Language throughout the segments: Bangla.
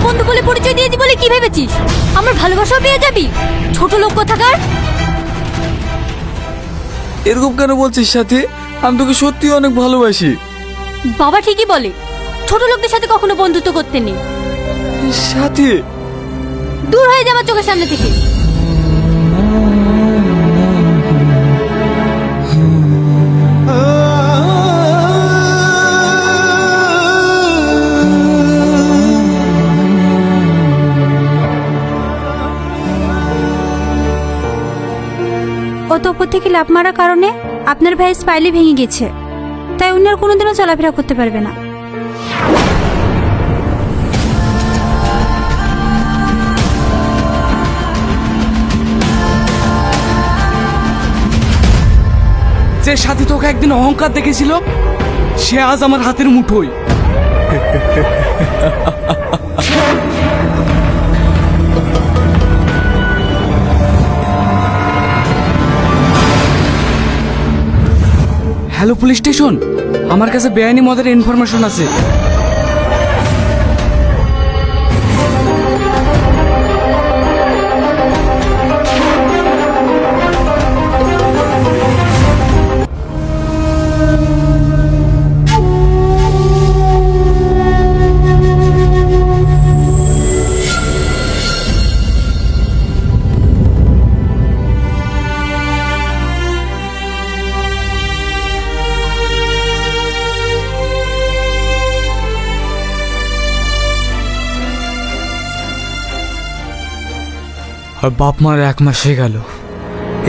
বন্ধু বলে পরিচয় দিয়েছি বলে কি ভেবেছিস আমার ভালোবাসাও পেয়ে যাবি? ছোট লোক কোথাকার। এরকম কেন বলছিস সাথী? আমি তোকে সত্যি অনেক ভালোবাসি। বাবা ঠিকই বলে, ছোট লোকদের সাথে কখনো বন্ধুত্ব করতে নেই। সাথী, দূর হয়ে যা আমার চোখের সামনে থেকে। অত উপর থেকে লাফ মারার কারণে আপনার ভাই স্পাইলি ভেঙে গেছে, তাই উনি আর কোনোদিনও চলাফেরা করতে পারবে না। যে সাথী তোকে একদিন অহংকার দেখেছিল সে আজ আমার হাতের মুঠোয়। হ্যালো পুলিশ স্টেশন, আমার কাছে বেআইনি মদের ইনফরমেশন আছে। আর বাপ মার 1 মাস হয়ে গেল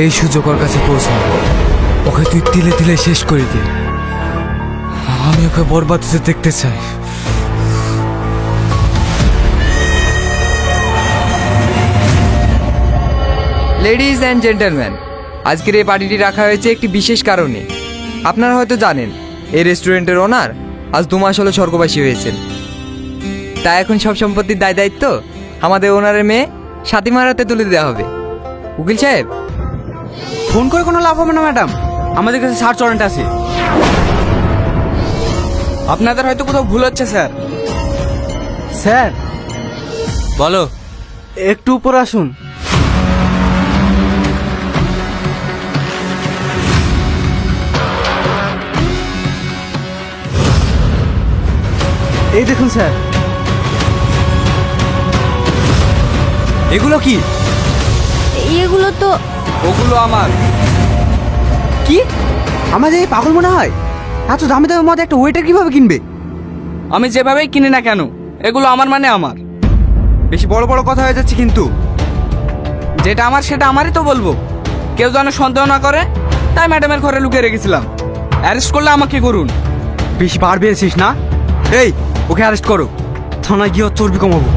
এই সুযোগ ওর কাছে পৌঁছানো। ওকে তুই তিলে তিলে শেষ করে দে। আমি ওকে বরবাদ হতে দেখতে চাই। লেডিজ অ্যান্ড জেন্টলম্যান, আজকের এই পার্টিটি রাখা হয়েছে একটি বিশেষ কারণে। আপনারা হয়তো জানেন এই রেস্টুরেন্টের ওনার আজ 2 মাস হলো স্বর্গবাসী হয়েছেন। তাই এখন সব সম্পত্তির দায় দায়িত্ব আমাদের ওনারের মেয়ে সাথীমার হাতে তুলে দেওয়া হবে। উকিল সাহেব, ফোন করে কোনো লাভ হবে না ম্যাডাম, আমাদের কাছে সার্চ ওয়ারেন্ট আছে। আপনাদের হয়তো কোথাও ভুল হচ্ছে স্যার। স্যার বলো। একটু উপর আসুন। এই দেখুন স্যার। এগুলো কি? এগুলো তো ওগুলো আমার। কি আমাদের এই পাগল মনে হয়? এত দামি দামি মদ একটা ওয়েটার কিভাবে কিনবে? আমি যেভাবেই কিনি না কেন এগুলো আমার মানে আমার। বেশি বড় বড় কথা হয়ে যাচ্ছে কিন্তু। যেটা আমার সেটা আমারই তো বলবো, কেউ যেন সন্দেহ না করে। তাই ম্যাডামের ঘরে লুকিয়ে রেখেছিলাম। অ্যারেস্ট করলে আমাকে করুন। বেশি বার বেড়েছিস না? এই ওকে অ্যারেস্ট করো, থানায় গিয়ে ওর চর্বি কমাবো।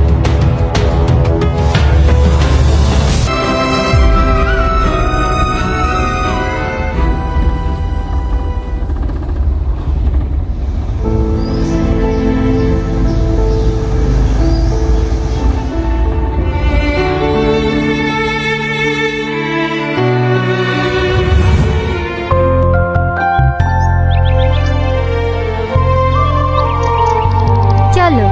চলো।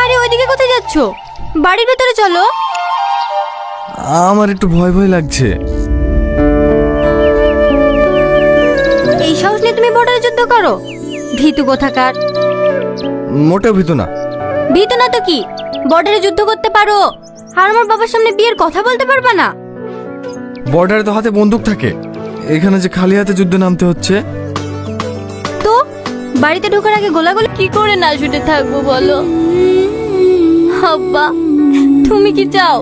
আরে ওইদিকে কোথায় যাচ্ছ? বাড়ির ভেতরে চলো। আমার একটু ভয় ভয় লাগছে। এই সাহস নিয়ে তুমি বর্ডারে যুদ্ধ করো? ভীতু কোথাকার। মোটেও ভীতু না। ভীতু না তো কি, বর্ডারে যুদ্ধ করতে পারো আর আমার বাবার সামনে বিয়ের কথা বলতে পারবা না? বর্ডারে তো হাতে বন্দুক থাকে, এখানে যে খালি হাতে যুদ্ধে নামতে হচ্ছে। তো বাড়িতে ঢোকার আগে গোলাগুলি কি করে না শুনে থাকবো বলো? আব্বা, তুমি কি চাও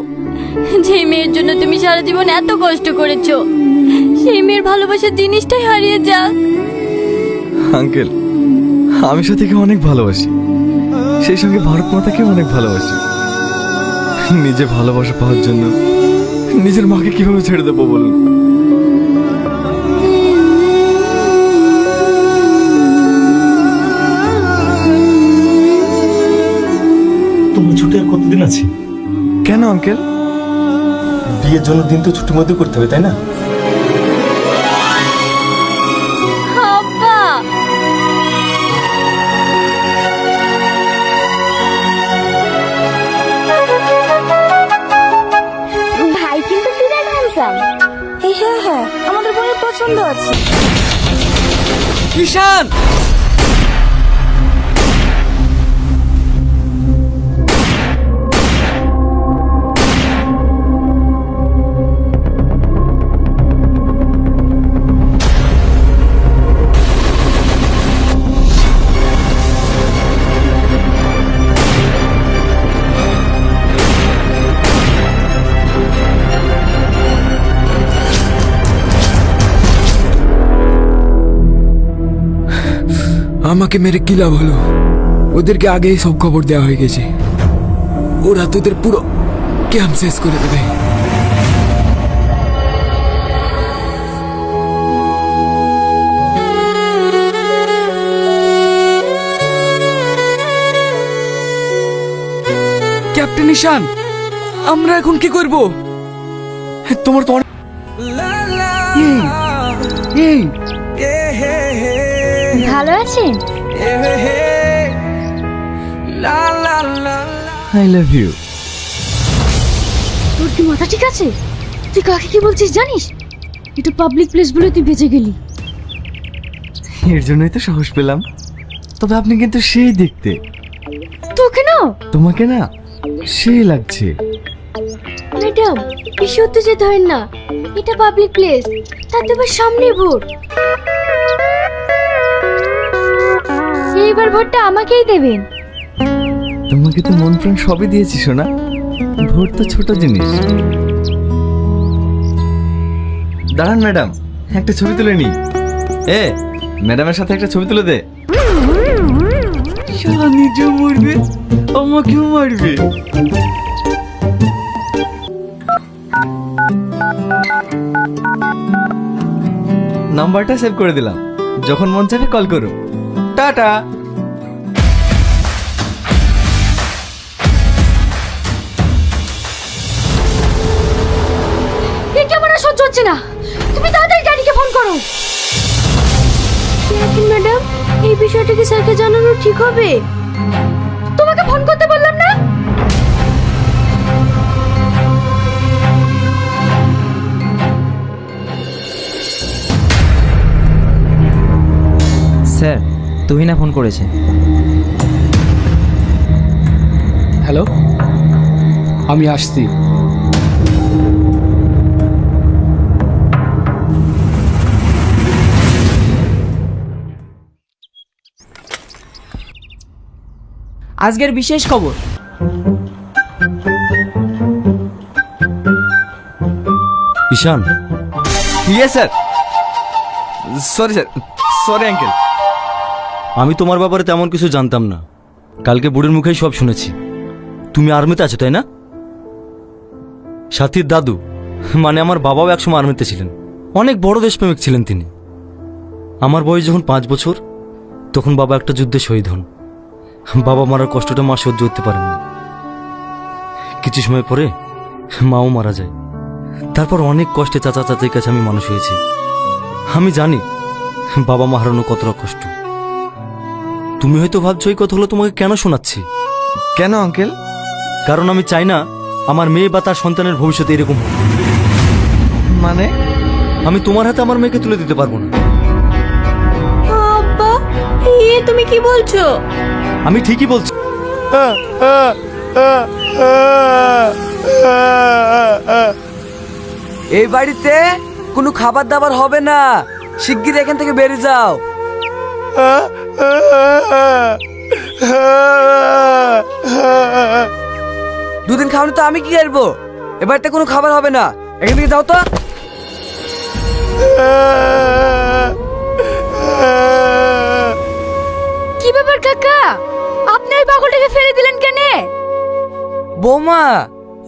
যে মেয়ের জন্য তুমি সারা জীবন এত কষ্ট করেছো সেই মেয়ের ভালোবাসার জিনিসটাই হারিয়ে যাক? আঙ্কেল, আমি সাথীকে অনেক ভালোবাসি, সেই সঙ্গে ভারত মাতাকে অনেক ভালোবাসি। নিজে ভালোবাসা পাওয়ার জন্য নিজের মাকে কিভাবে ছেড়ে দেবো বলুন? তোমার ছুটি আর কতদিন আছে? কেন আঙ্কেল? বিয়ের জন্য দিন তো ছুটির মধ্যে করতে হবে, তাই না? আব্বা, ঈশান! আমাকে মেরে কি লাভ হলো? ওদেরকে আগেই সব খবর দেওয়া হয়ে গেছে। ওরা তোদের পুরো ক্যাম্প শেষ করে দেবে। ক্যাপ্টেন ঈশান, আমরা এখন কি করব? তোমার তো অনেক ভালো আছেন? I love you. তোর কি মাথা ঠিক আছে? তুই কাকে কি বলছিস জানিস? এটা পাবলিক প্লেস বলে তুই বেঁচে গেলি। এর জন্যই তো সাহস পেলাম। তবে আপনি কিন্তু সেই দেখতে। তোকে না? তোমাকে না সেই লাগছে। ম্যাডাম, বেশি উত্তেজিত হয় না। এটা পাবলিক প্লেস, তাতে আবার সামনে ভোট। এইবার ভোটটা আমাকেই দেবেন। তোমাকে তো মন প্রাণ সবই দিয়েছি সোনা। ভোট তো ছোট জিনিস। দাঁড়ান ম্যাডাম, একটা ছবি তুলে নি। ম্যাডামের সাথে একটা ছবি তুলে দে। শালা নিজেও মরবে, আমাকেও মারবে। নাম্বারটা সেভ করে দিলাম, যখন মন চাইবে কল করো। টাটা। এটা আমার আর সহ্য হচ্ছে না। তুমি তাড়াতাড়ি গাড়িকে ফোন করো। দেখুন ম্যাডাম, এই বিষয়টা কি স্যারকে জানানো ঠিক হবে? তোমাকে ফোন করতে বললাম না? স্যার, তুহিনা ফোন করেছে। হ্যালো, আমি আসছি। আজকের বিশেষ খবর। Ishan. Yes sir. Sorry sir, sorry uncle. আমি তোমার ব্যাপারে তেমন কিছু জানতাম না। কালকে বুড়ির মুখেই সব শুনেছি। তুমি আর্মিতে আছো তাই না? সাথীর দাদু মানে আমার বাবাও একসময় আর্মিতে ছিলেন। অনেক বড় দেশপ্রেমিক ছিলেন তিনি। আমার বয়স যখন 5 বছর, তখন বাবা একটা যুদ্ধে শহীদ হন। বাবা মারার কষ্টটা মা সহ্য করতে পারেননি। কিছু সময় পরে মাও মারা যায়। তারপর অনেক কষ্টে চাচা চাচির কাছে আমি মানুষ হয়েছি। আমি জানি বাবা মা হারানো কতটা কষ্ট। তুমি হয়তো ভাবছো এই কথাগুলো তোমাকে কেন শোনাচ্ছি। কেন আঙ্কেল? কারণ আমি চাই না আমার মেয়ে বা তার সন্তানের ভবিষ্যৎ এরকম হোক। মানে? আমি তোমার হাতে আমার মেয়েকে তুলে দিতে পারবো না। আব্বা, তুমি কি বলছো? আমি ঠিকই বলছি। এই বাড়িতে কোনো খাবার দাবার হবে না। শিগগির এখান থেকে বেরিয়ে যাও। দুদিন খাওনি তো আমি কি করবো? এ বাড়িতে কোনো খাবার হবে না। এখান থেকে যাও তো। কি ব্যাপার কাকা? আপনি ওই পাগলটাকে ফেলে দিলেন কেন? বৌমা,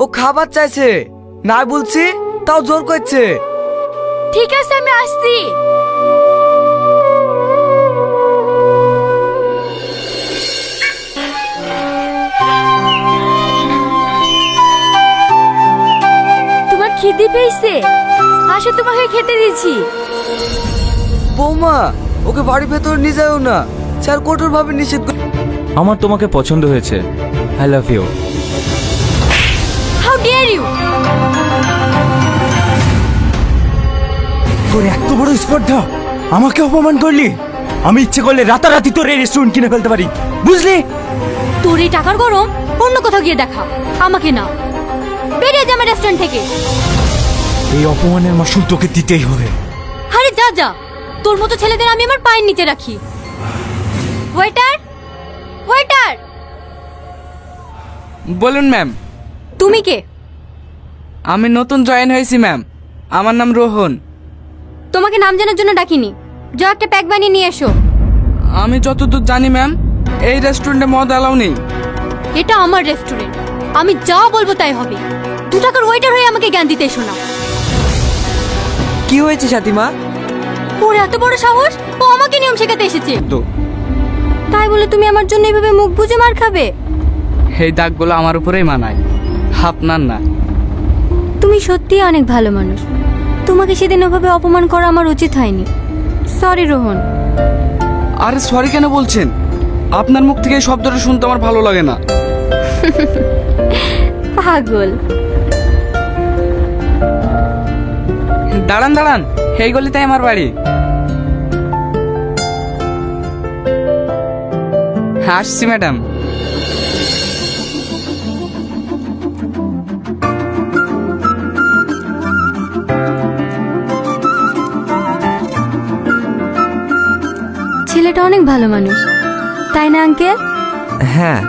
ও খাবার চাইছে, না বলছি তাও জোর করছে। ঠিক আছে, আমি আসছি। তোমার খিদে পেয়েছে? আসো, তোমাকে খেতে দিচ্ছি। বৌমা, ওকে বাড়ি ভেতর নিয়ে যাও না, স্যার কঠোর ভাবে নিষেধ করে। আমার তোমাকে পছন্দ হয়েছে। I love you. How dear you! তোর এত বড় স্পর্ধা, আমাকে অপমান করলি? আমি ইচ্ছে করলে রাতারাতি তোর এই রেস্টুরেন্ট কিনে ফেলতে পারি, বুঝলি? তোর এই টাকার গরম অন্য কোথাও গিয়ে দেখা, আমাকে না। বেরিয়ে যা আমার রেস্টুরেন্ট থেকে। এই অপমানের মাসুল তোকে দিতেই হবে। আরে যা যা, তোর মতো ছেলেদের আমি আমার পায়ের নিচে রাখি। Waiter, waiter. বলুন ম্যাম। তুমি কে? আমি নতুন জয়েন হয়েছি ম্যাম, আমার নাম রোহন। তোমাকে নাম জানার জন্য ডাকিনি, যাও একটা প্যাক বানিয়ে নিয়ে এসো। আমি যতদূর জানি ম্যাম, এই রেস্টুরেন্টে মদ অ্যালাউ নেই। এটা আমার রেস্টুরেন্ট, আমি যা বলবো তাই হবে। 2 টাকার ওয়েটার হয়ে আমাকে জ্ঞান দিতে এসো না। কি হয়েছে সাথীমা? ওর এত বড় সাহস, ও আমাকে নিয়ম শেখাতে এসেছে। তো তাই বলে তুমি আমার জন্য এভাবে মুখ বুজে মার খাবে? এই দাগগুলো আমার উপরেই মানায়, আপনার না। তুমি সত্যিই অনেক ভালো মানুষ, তোমাকে সেদিন ওভাবে অপমান করা আমার উচিত হয়নি। সরি রোহন। আরে সরি কেন বলছেন? আপনার মুখ থেকে এই শব্দটা শুনতে আমার ভালো লাগে না। পাগল। দাঁড়ান দাঁড়ান, এই গলিতে আমার বাড়ি। আসছি ম্যাডাম। ছেলেটা অনেক ভালো মানুষ, তাই না আঙ্কেল? হ্যাঁ,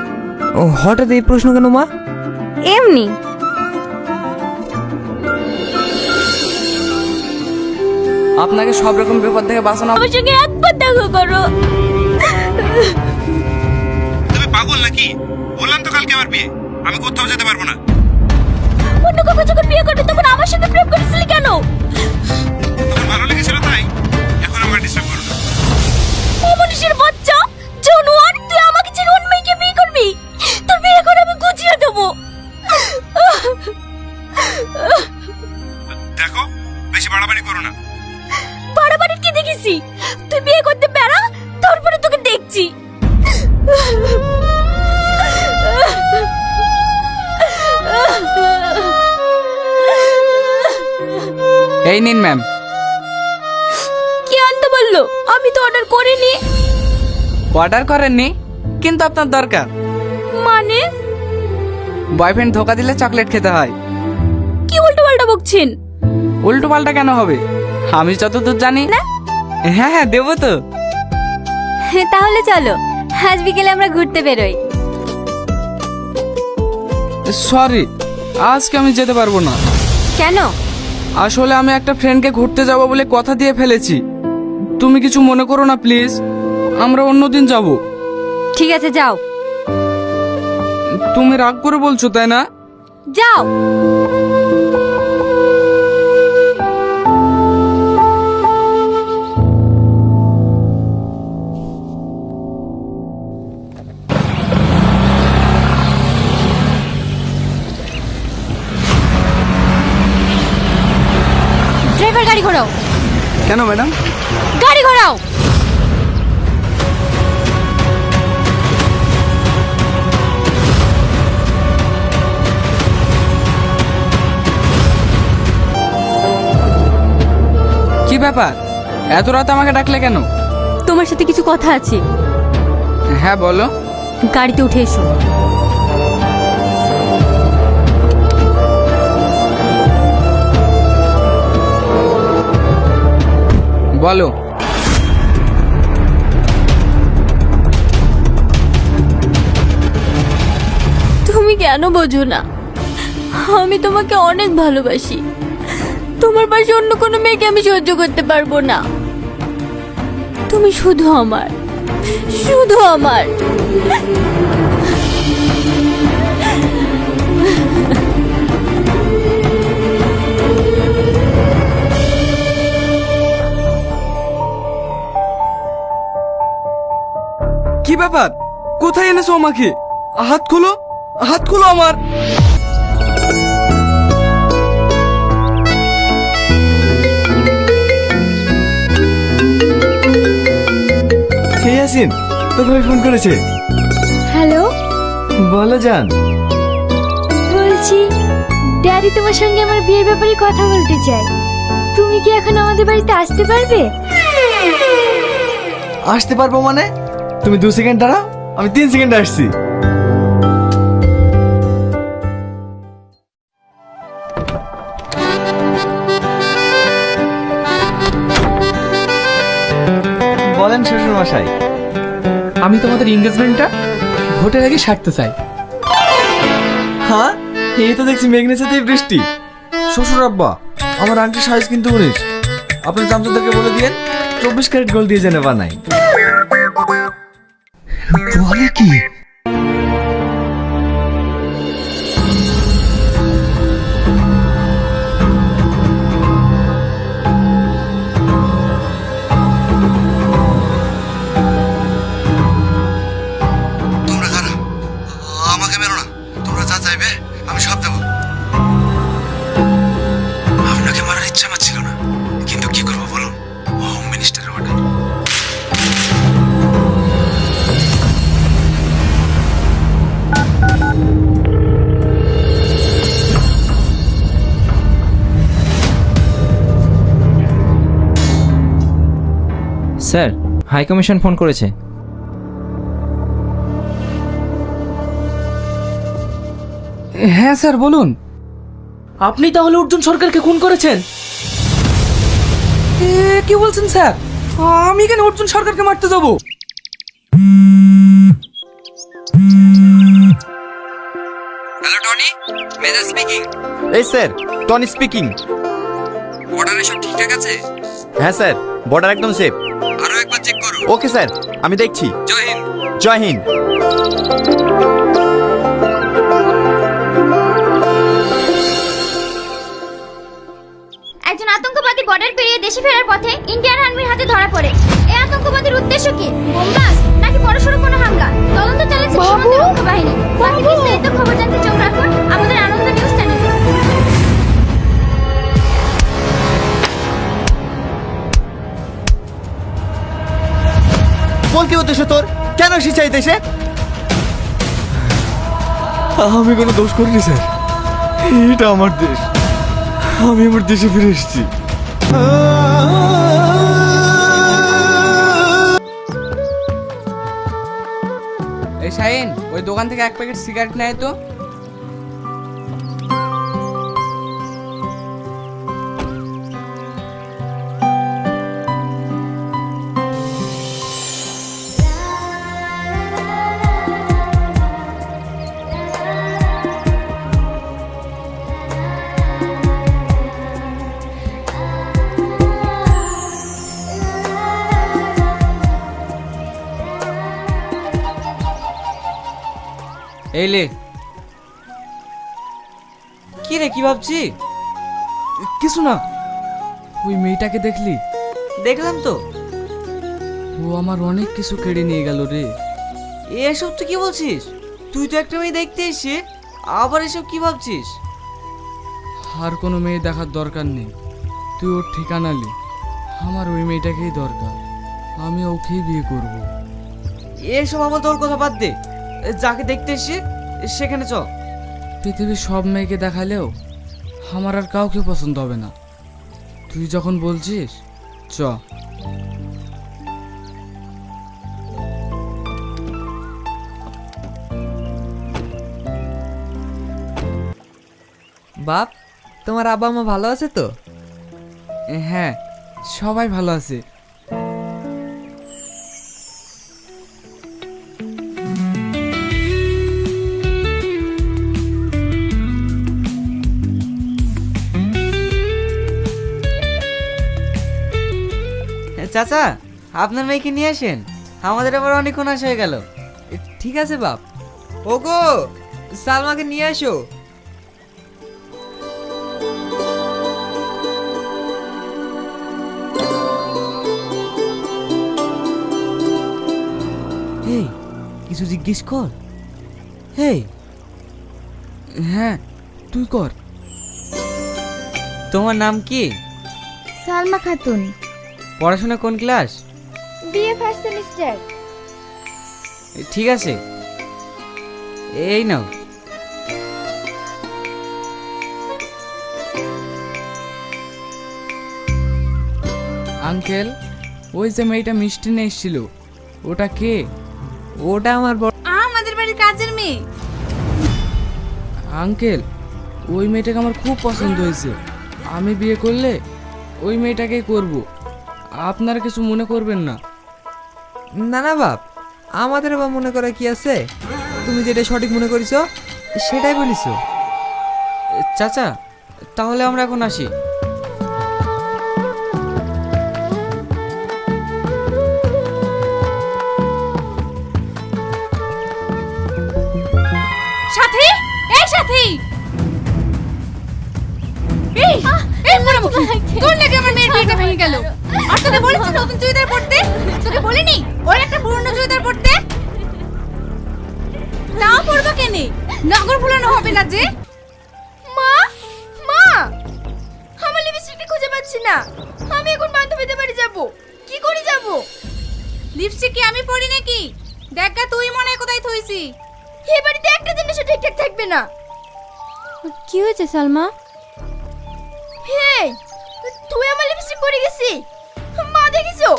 ও হঠাৎ এই প্রশ্ন কেন মা? এমনি। আপনাকে সব রকম বিপদ থেকে বাঁচানো। আমার সঙ্গে একবার দেখা করো। তুমি পাগল নাকি? বললাম তো কালকে আমার বিয়ে, আমি কোথাও যেতে পারবো না। অন্য কাউকে যখন বিয়ে করবে তখন আমার সঙ্গে প্রেম করেছিলি কেন? তোমার ভালো লেগেছিল তাই? এখন আমাকে ডিস্টার্ব করো না। অমনীষের বাচ্চা, জানোয়ার, তুই আমাকে ছেড়ে অন্য মেয়েকে বিয়ে করবি? তোর বিয়ে করে আমি গুছিয়ে দেবো। দেখো, বেশি বাড়াবাড়ি করো না। বাড়াবাড়ি কি দেখেছি? তুই বিয়ে করতে বেড়া, তারপরে তোকে দেখছি। এই নিন ম্যাম। কি আনতে বললো? আমি তো অর্ডার করিনি। অর্ডার করেননি, কিন্তু আপনার দরকার। মানে? বয়ফ্রেন্ড ধোকা দিলে চকলেট খেতে হয়। কি উল্টো পাল্টা বকছেন? উল্টো পাল্টা কেন হবে? আমি যতদূর জানি না। হ্যাঁ হ্যাঁ, দেবো তো। তাহলে চলো, আজ বিকেলে আমরা ঘুরতে বেরোই। সরি, আজকে আমি যেতে পারবো না। কেন? আসলে আমি একটা ফ্রেন্ডকে ঘুরতে যাব বলে কথা দিয়ে ফেলেছি। তুমি কিছু মনে করো না প্লিজ, আমরা অন্যদিন যাব। ঠিক আছে, যাও। তুমি রাগ করে বলছো তাই না? যাও। ড্রাইভার, গাড়ি ঘোরাও। কেন ম্যাডাম? গাড়ি ঘোরাও। কি ব্যাপার, এত রাত আমাকে ডাকলে কেন? তোমার সাথে কিছু কথা আছে। হ্যাঁ বলো। গাড়িতে উঠে এসো। বলো। তুমি কেন বোঝো না? আমি তোমাকে অনেক ভালোবাসি। তোমার পাশে অন্য কোনো মেয়েকে আমি সহ্য করতে পারবো না। তুমি শুধু আমার, শুধু আমার। কি ব্যাপার, কোথায় এনেছো আমাকে? হাত খোলো, হাত খোলো আমার। হে ইয়াসিন, তোর ভাই ফোন করেছে। হ্যালো, বলো জান। বলছি ড্যাডি তোমার সঙ্গে আমার বিয়ের ব্যাপারে কথা বলতে চাই। তুমি কি এখন আমাদের বাড়িতে আসতে পারবে? আসতে পারবো মানে? তুমি 2 সেকেন্ড দাঁড়াও, আমি 3 সেকেন্ডে আসছি। বলেন শ্বশুর মশাই। আমি তোমাদের এঙ্গেজমেন্টটা ভোটের আগে সারতে চাই। হ্যাঁ, এই তো দেখছি মেঘনের সাথে বৃষ্টি। শ্বশুর আব্বা, আমার আংটির সাইজ কিন্তু 19। আপনার চামচাদেরকে বলে দিয়েন 24 ক্যারেট গোল্ড দিয়ে যেন বানাই। বলে কি? তোমরা কারা? আমাকে মেরো না, তোমরা যা চাইবে আমি সব দেবো। আপনাকে মারার ইচ্ছা আমার ছিল না, কিন্তু কি করবো বলুন, হোম মিনিস্টারের order. Sir, high commission phone করেছে। হ্যাঁ স্যার বলুন। আপনি তাহলে অর্জুন সরকারকে খুন করেছেন? কি বলছেন স্যার? আমি কেন অর্জুন সরকারকে মারতে যাব? Hello Tony, major speaking. এই স্যার, টনি স্পিকিং। অর্ডারে সব ঠিকঠাক আছে? হ্যাঁ স্যার, বর্ডার একদম সেফ। আরো একবার চেক করো। ওকে স্যার, আমি দেখছি। জয় হিন্দ। জয় হিন্দ। একজন আতঙ্কবাদী বর্ডার পেরিয়ে দেশে ফেরার পথে ইন্ডিয়ান আর্মির হাতে ধরা পড়ে। এই আতঙ্কবাদীর উদ্দেশ্য কি? বোমবাস নাকি বড়সড় কোনো হামলা? তদন্ত চালাচ্ছে সীমান্ত রক্ষা বাহিনী। বাকি বিস্তারিত খবর জানতে চোখ রাখুন আমাদের আনন্দ নিউজ চ্যানেলে। বল কি উদ্দেশ্য তোর? কেন এসেছিস এই দেশে? আমি কোনো দোষ করিনি স্যার, এটা আমার দেশ, আমি আমার দেশে ফিরে এসেছি। এই শাহিন, ওই দোকান থেকে 1 প্যাকেট সিগারেট নেয় তো। এই লে। কি রে, কি ভাবছি? কিছু না। ওই মেয়েটাকে দেখলি? দেখলাম তো। ও আমার অনেক কিছু কেড়ে নিয়ে গেল রে। এসব তুই কি বলছিস? তুই তো একটা মেয়ে দেখতে এসে আবার এসব কি ভাবছিস? আর কোনো মেয়ে দেখার দরকার নেই, তুই ওর ঠিকানা লি। আমার ওই মেয়েটাকেই দরকার, আমি ওকেই বিয়ে করব। এসব আমার তোর কথা বাদ দে, যাকে দেখতে এসে সেখানে চ। পৃথিবীর সব মেয়েকে দেখালেও আমার আর কাউকে পছন্দ হবে না। তুই যখন বলছিস চ। বাপ, তোমার আব্বা মা ভালো আছে তো? হ্যাঁ, সবাই ভালো আছে। চাচা, আপনার মেয়েকে নিয়ে আসেন, আমাদের আবার অনেকক্ষণ আসা হয়ে গেল। ঠিক আছে বাপ। ওগো, সালমাকে নিয়ে আসো। এই, কিছু জিজ্ঞেস কর। এই, হ্যাঁ তুই কর। তোমার নাম কি? সালমা খাতুন। পড়াশোনা কোন ক্লাস? BA first semester. ঠিক আছে, এই নাও। আঙ্কেল, ওই যে মেয়েটা মিষ্টি নিয়ে এসেছিল, ওটা কে? ওটা আমার বড় আমাদের বাড়ির কাজের মেয়ে। আঙ্কেল, ওই মেয়েটাকে আমার খুব পছন্দ হয়েছে। আমি বিয়ে করলে ওই মেয়েটাকেই করব। আপনারা কিছু মনে করবেন না। না না বাপ, আমাদের আবার মনে করে কি আছে? তুমি যেটা সঠিক মনে করিছো সেটাই বলিছো। চাচা, তাহলে আমরা এখন আসি। সাথী, এই সাথী, এই এই মরামুখী, তোর লাগে আমার মেয়ের বিয়েটা ভেঙে গেল। আর তোকে বলেছি নতুন চুড়িদার পরতে? তোকে বলিনি ওর একটা পুরনো চুড়িদার পরতে? তাও পরবো কেনে? নগর ভুলানো হবে না যে। মা, মা, আমার লিপস্টিকটা খুঁজে পাচ্ছি না। আমি এখন বান্ধবীদের বাড়ি যাব। কি করে যাব? লিপস্টিক কি আমি পরি নাকি? দেখ গা, তুই মনে হয় কোথায় থইছি। এই বাড়িতে একটা জিনিসও ঠিকঠাক থাকবে না। কি হয়েছে সালমা? হেই, তুই আমার লিপস্টিক পরে গেছি। মা দেখিছো?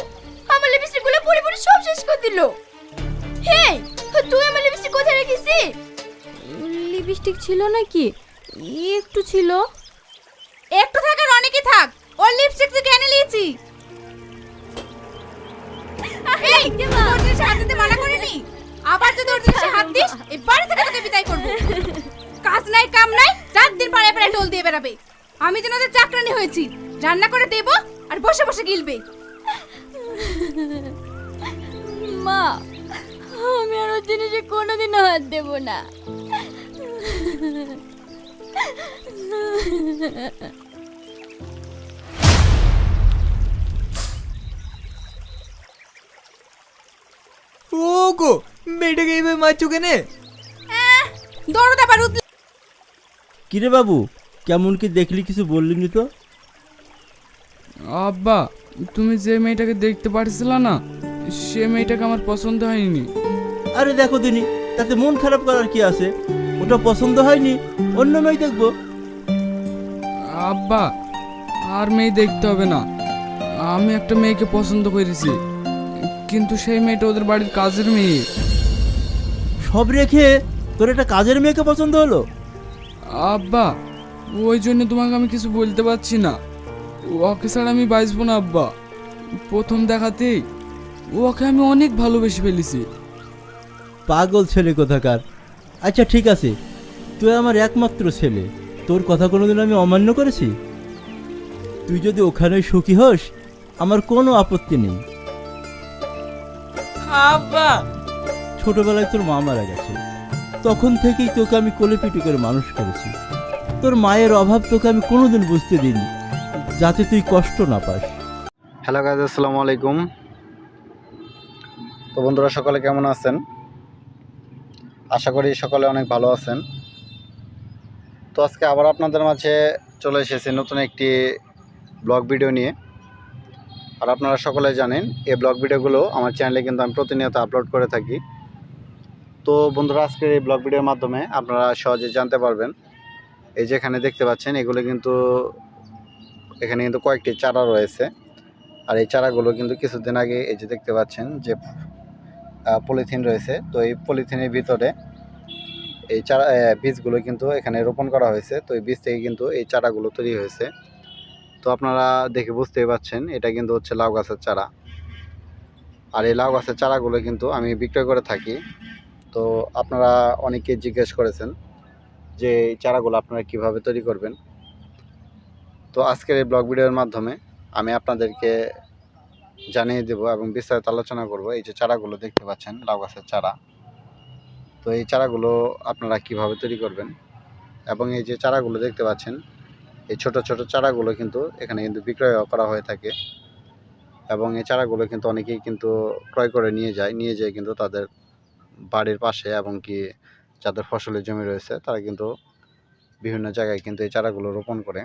আমার লিপস্টিক গুলো পরে পরে সব শেষ করে দিল। হেই, তুই আমার লিপস্টিক কোথায় রেখেছি? লিপস্টিক ছিল নাকি? একটু ছিল। একটু থাকার অনেকই থাক। ওর লিপস্টিক তুই কেন নিয়েছি? এই, তোর জিনিসে হাত দিতে মানা করিনি? আবার যদি ওর জিনিসে হাত দিস, এই বাড়ি থেকে তোকে বিদায় করব। কাজ নাই কাম নাই, রাত দিন পাড়ায় পাড়ায় টোল দিয়ে বেড়াবে। আমি যেন ওদের চাকরানি হয়েছি, রান্না করে দেব আর বসে বসে গিলবে। মা, আমি আর ওর জিনিসে কোনোদিনও হাত দেব না। ও গো, মেয়েটাকে এইভাবে মারছো কেনে? দরদ আবার উঠলে কিরে বাবু, কেমন কি দেখলি, কিছু বললি নি তো? আব্বা, তুমি যে মেয়েটাকে দেখতে পারছিলা না, সে মেয়েটাকে আমার পছন্দ হয়নি। আরে দেখো দিনি, তাতে মন খারাপ করার কি আছে? ওটা পছন্দ হয়নি, অন্য মেয়ে দেখবো। আব্বা, আর মেয়ে দেখতে হবে না। আমি একটা মেয়েকে পছন্দ করেছি, কিন্তু সেই মেয়েটা ওদের বাড়ির কাজের মেয়ে। সব রেখে তোর একটা কাজের মেয়েকে পছন্দ হলো? আব্বা, ওই জন্য তোমাকে আমি কিছু বলতে পারছি না। ওকে ছাড়া আমি বাঁচবো না আব্বা। প্রথম দেখাতেই ওকে আমি অনেক ভালোবেসে ফেলেছি। পাগল ছেলে কোথাকার। আচ্ছা ঠিক আছে, তুই আমার একমাত্র ছেলে, তোর কথা কোনোদিন আমি অমান্য করেছি? তুই যদি ওখানে সুখী হোস, আমার কোনো আপত্তি নেই। আব্বা, ছোটবেলায় তোর মা মারা গেছে, তখন থেকেই তোকে আমি কোলে পিটি করে মানুষ করেছি। তোর মায়ের অভাব তোকে আমি কোনোদিন বুঝতে দিইনি, যাতে তুই কষ্ট না পাস। হ্যালো গাইজ, আসসালামু আলাইকুম। তো বন্ধুরা, সকলে কেমন আছেন? আশা করি সকলে অনেক ভালো আছেন। তো আজকে আবার আপনাদের মাঝে চলে এসেছি নতুন একটি ব্লগ ভিডিও নিয়ে। আর আপনারা সকলে জানেন, এই ব্লগ ভিডিওগুলো আমার চ্যানেলে কিন্তু আমি প্রতিনিয়ত আপলোড করে থাকি। তো বন্ধুরা, আজকের এই ব্লগ ভিডিওর মাধ্যমে আপনারা সহজে জানতে পারবেন, এই যে এখানে দেখতে পাচ্ছেন, এগুলো কিন্তু এখানে কিন্তু কয়েকটি চারা রয়েছে। আর এই চারাগুলো কিন্তু কিছুদিন আগে এই যে দেখতে পাচ্ছেন যে পলিথিন রয়েছে, তো এই পলিথিনের ভিতরে এই চারা বীজগুলো কিন্তু এখানে রোপণ করা হয়েছে। তো এই বীজ থেকে কিন্তু এই চারাগুলো তৈরি হয়েছে। তো আপনারা দেখে বুঝতেই পারছেন, এটা কিন্তু হচ্ছে লাউ গাছের চারা। আর এই লাউ গাছের চারাগুলো কিন্তু আমি বিক্রয় করে থাকি। তো আপনারা অনেকে জিজ্ঞেস করেছেন যে এই চারাগুলো আপনারা কিভাবে তৈরি করবেন। তো আজকের এই ব্লগ ভিডিওর মাধ্যমে আমি আপনাদেরকে জানিয়ে দেব এবং বিস্তারিত আলোচনা করব। এই যে চারাগুলো দেখতে পাচ্ছেন, লাউ গাছের চারা, তো এই চারাগুলো আপনারা কিভাবে তৈরি করবেন। এবং এই যে চারাগুলো দেখতে পাচ্ছেন, এই ছোট ছোট চারাগুলো কিন্তু এখানে কিন্তু বিক্রয় করা হয়ে থাকে। এবং এই চারাগুলো কিন্তু অনেকেই কিন্তু ক্রয় করে নিয়ে যায় কিন্তু তাদের বাড়ির পাশে, এবং কি যাদের ফসলের জমি রয়েছে তারা কিন্তু বিভিন্ন জায়গায় কিন্তু এই চারাগুলো রোপণ করে।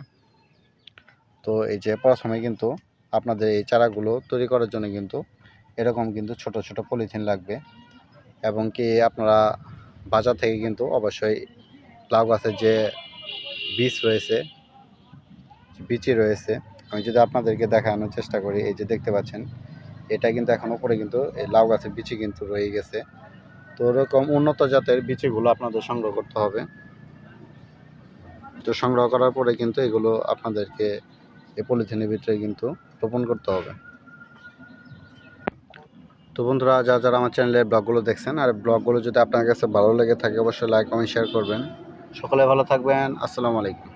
তো এই যে প্রথমে কিন্তু আপনাদের এই চারাগুলো তৈরি করার জন্য কিন্তু এরকম কিন্তু ছোট ছোট পলিথিন লাগবে। এবং কি আপনারা বাজার থেকে কিন্তু অবশ্যই লাউ গাছের যে বীজ রয়েছে, বিচি রয়েছে, আমি যদি আপনাদেরকে দেখানোর চেষ্টা করি, এই যে দেখতে পাচ্ছেন, এটা কিন্তু এখন উপরে কিন্তু এই লাউ গাছের বিচি কিন্তু রয়ে গেছে। তো ওরকম উন্নত জাতের বিচিগুলো আপনাদের সংগ্রহ করতে হবে। তো সংগ্রহ করার পরে কিন্তু এগুলো আপনাদেরকে এই পলিথিনের ভিতরে কিন্তু রোপণ করতে হবে। তো বন্ধুরা, যারা আমার চ্যানেলে ব্লগগুলো দেখছেন, আর ব্লগগুলো যদি আপনার কাছে ভালো লেগে থাকে অবশ্যই লাইক কমেন্ট শেয়ার করবেন। সকলে ভালো থাকবেন। আসসালামু আলাইকুম।